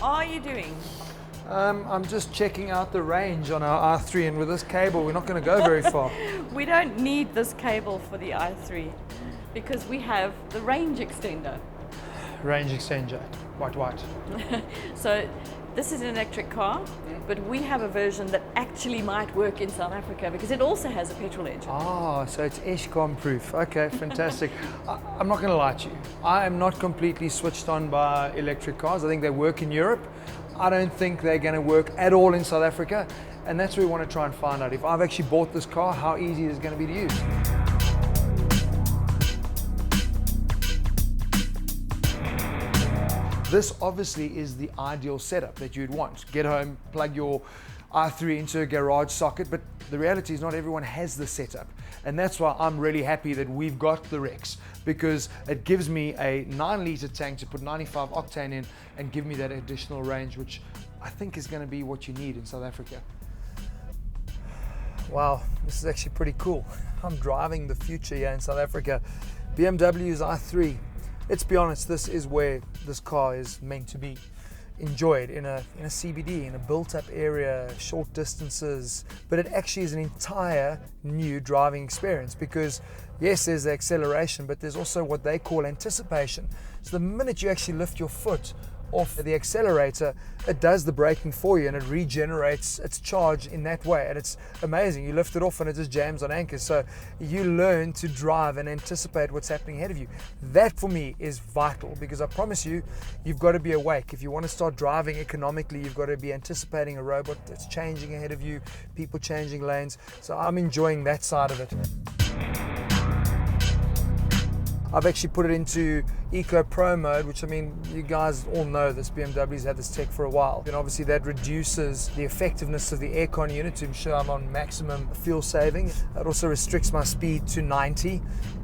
are you doing? I'm just checking out the range on our i3, and with this cable we're not going to go very far. We don't need this cable for the i3 because we have the range extender. Range extender, white. So this is an electric car, but we have a version that actually might work in South Africa because it also has a petrol engine. Ah, so it's Eskom proof. Okay, fantastic. I'm not going to lie to you. I am not completely switched on by electric cars. I think they work in Europe. I don't think they're going to work at all in South Africa, and that's what we want to try and find out. If I've actually bought this car, how easy is it going to be to use? This obviously is the ideal setup that you'd want. Get home, plug your i3 into a garage socket, but the reality is not everyone has this setup. And that's why I'm really happy that we've got the Rex, because it gives me a 9-litre tank to put 95 octane in and give me that additional range, which I think is going to be what you need in South Africa. Wow, this is actually pretty cool. I'm driving the future here in South Africa. BMW's i3. Let's be honest, this is where this car is meant to be. Enjoyed in a CBD, in a built-up area, short distances, but it actually is an entire new driving experience because yes, there's the acceleration, but there's also what they call anticipation. So the minute you actually lift your foot off the accelerator, it does the braking for you and it regenerates its charge in that way, and it's amazing. You lift it off and it just jams on anchors, so you learn to drive and anticipate what's happening ahead of you. That for me is vital, because I promise you, you've got to be awake. If you want to start driving economically, you've got to be anticipating a robot that's changing ahead of you, people changing lanes. So I'm enjoying that side of it. I've actually put it into Eco Pro mode, which, I mean, you guys all know this, BMW's had this tech for a while. And obviously that reduces the effectiveness of the aircon unit to ensure I'm on maximum fuel saving. It also restricts my speed to 90.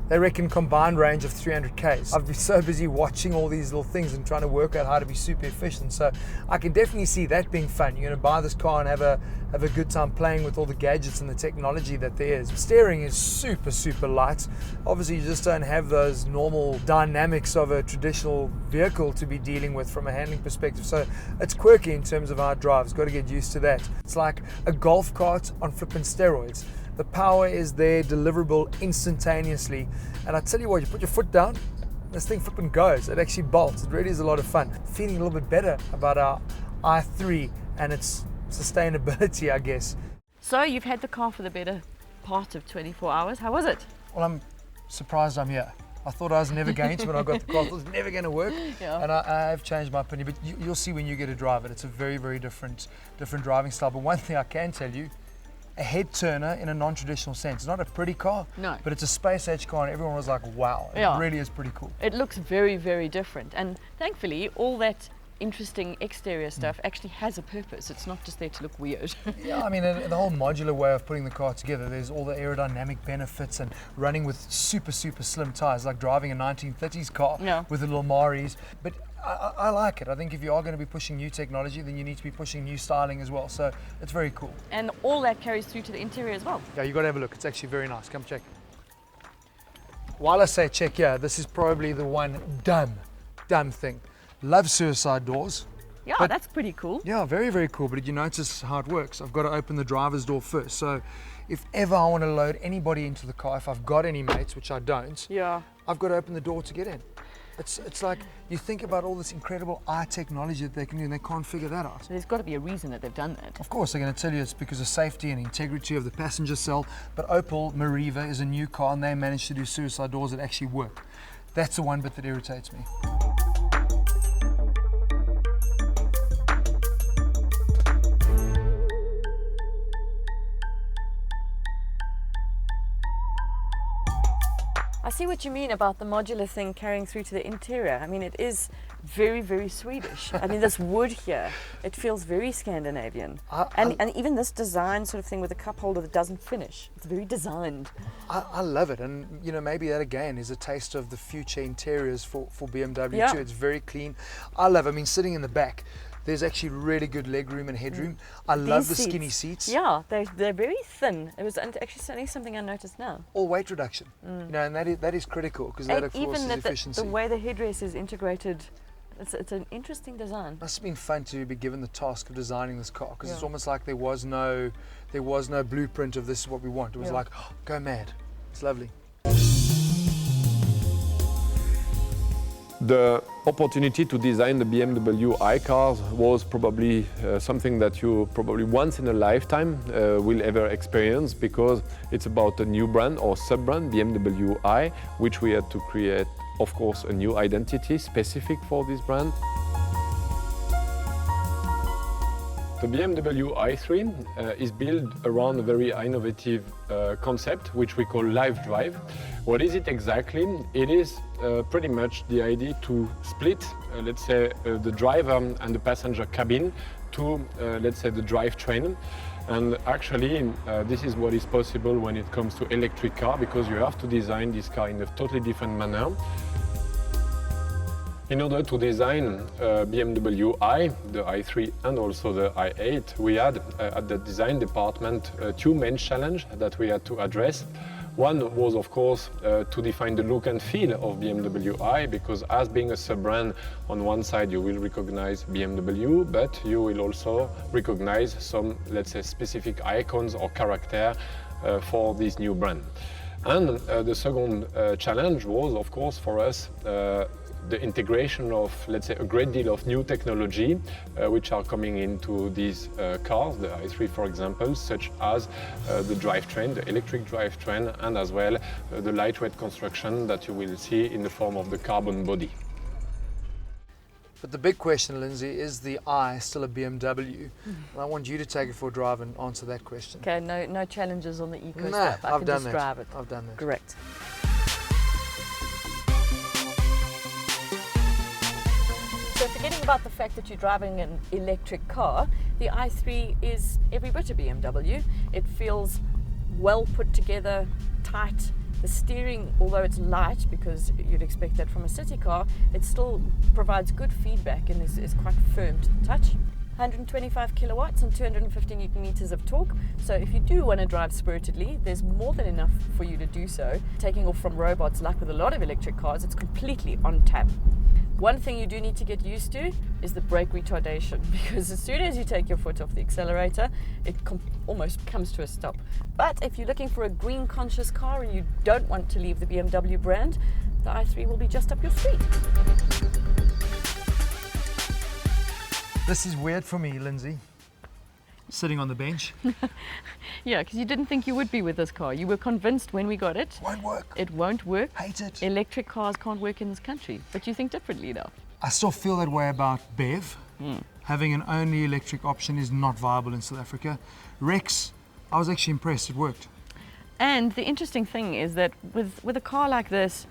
They reckon combined range of 300 Ks. I've been so busy watching all these little things and trying to work out how to be super efficient. So I can definitely see that being fun. You're going to buy this car and have a good time playing with all the gadgets and the technology that there is. Steering is super light. Obviously you just don't have those normal dynamics of a traditional vehicle to be dealing with from a handling perspective. So it's quirky in terms of how it drives. Got to get used to that. It's like a golf cart on flipping steroids. The power is there, deliverable instantaneously. And I tell you what, you put your foot down, this thing flipping goes. It actually bolts. It really is a lot of fun. Feeling a little bit better about our i3 and its sustainability, I guess. So you've had the car for the better part of 24 hours. How was it? Well, I'm surprised I'm here. I thought I was never going to when I got the car. I thought it was never going to work. Yeah. And I have changed my opinion. But you'll see when you get to drive it. It's a very different driving style. But one thing I can tell you, a head turner in a non-traditional sense. It's not a pretty car, no, but it's a space age car, and everyone was like, wow, it really is pretty cool. It looks very different, and thankfully all that interesting exterior stuff actually has a purpose. It's not just there to look weird. Yeah, I mean, the whole modular way of putting the car together, there's all the aerodynamic benefits and running with super slim tires, like driving a 1930s car with the little Maris. But I like it. I think if you are going to be pushing new technology, then you need to be pushing new styling as well. So it's very cool. And all that carries through to the interior as well. Yeah, you got to have a look. It's actually very nice. Come check. While I say check here, this is probably the one dumb thing. Love suicide doors. Yeah, that's pretty cool. Yeah, very cool. But did you notice how it works? I've got to open the driver's door first. So if ever I want to load anybody into the car, if I've got any mates, which I don't, I've got to open the door to get in. It's like you think about all this incredible eye technology that they can do, and they can't figure that out. So there's got to be a reason that they've done that. Of course, they're going to tell you it's because of safety and integrity of the passenger cell. But Opel Meriva is a new car, and they managed to do suicide doors that actually work. That's the one bit that irritates me. I see what you mean about the modular thing carrying through to the interior. I mean, it is very Swedish. I mean, this wood here, it feels very Scandinavian. And even this design sort of thing with a cup holder that doesn't finish. It's very designed. I love it. And, you know, maybe that again is a taste of the future interiors for BMW too. It's very clean. I love it. I mean, sitting in the back, there's actually really good leg room and headroom. I love the skinny seats. Yeah, they're very thin. It was actually something I noticed now. All weight reduction. You know, and that is critical, because that of course is efficiency. The way the headrest is integrated It's an interesting design. Must have been fun to be given the task of designing this car, because it's Yeah. almost like there was no blueprint of this is what we want. It was Yeah. like, oh, go mad. It's lovely. The opportunity to design the BMW i cars was probably something that you probably once in a lifetime will ever experience, because it's about a new brand or sub-brand, BMW i, which we had to create, of course, a new identity specific for this brand. The BMW i3 is built around a very innovative concept, which we call Live Drive. What is it exactly? It is pretty much the idea to split, let's say, the driver and the passenger cabin to, let's say, the drivetrain. And actually, this is what is possible when it comes to electric car, because you have to design this car in a totally different manner. In order to design BMW i, the i3 and also the i8, we had at the design department two main challenges that we had to address. One was, of course, to define the look and feel of BMW i, because as being a sub-brand, on one side you will recognize BMW, but you will also recognize some, let's say, specific icons or character for this new brand. And the second challenge was, of course, for us, the integration of, let's say, a great deal of new technology which are coming into these cars, the i3 for example, such as the drivetrain, the electric drivetrain, and as well the lightweight construction that you will see in the form of the carbon body. But the big question, Lindsay, is the i still a BMW? And I want you to take it for a drive and answer that question. Okay, no challenges on the eco No, stuff. I I've can done just that. drive it. I've done that. Correct. So forgetting about the fact that you're driving an electric car, the i3 is every bit a BMW. It feels well put together, tight. The steering, although it's light, because you'd expect that from a city car, it still provides good feedback and is quite firm to the touch. 125 kilowatts and 250 newton meters of torque. So if you do want to drive spiritedly, there's more than enough for you to do so. Taking off from robots, like with a lot of electric cars, it's completely on tap. One thing you do need to get used to is the brake retardation, because as soon as you take your foot off the accelerator, it almost comes to a stop. But if you're looking for a green conscious car and you don't want to leave the BMW brand, the i3 will be just up your street. This is weird for me, Lindsay. Sitting on the bench. Yeah, because you didn't think you would be with this car. You were convinced when we got it. Won't work. It won't work. Hate it. Electric cars can't work in this country. But you think differently now. I still feel that way about BEV. Having an only electric option is not viable in South Africa. Rex, I was actually impressed. It worked. And the interesting thing is that with a car like this,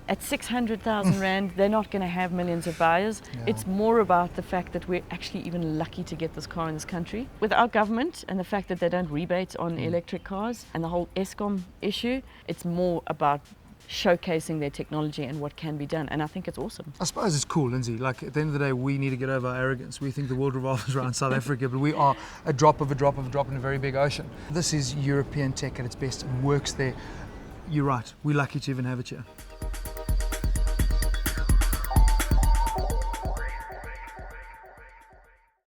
at 600,000 Rand, they're not going to have millions of buyers. Yeah. It's more about the fact that we're actually even lucky to get this car in this country. With our government and the fact that they don't rebate on electric cars and the whole Eskom issue, it's more about showcasing their technology and what can be done. And I think it's awesome. I suppose it's cool, Lindsay. Like, at the end of the day, we need to get over our arrogance. We think the world revolves around South Africa, but we are a drop of a drop of a drop in a very big ocean. This is European tech at its best. It works there. You're right. We're lucky to even have it here.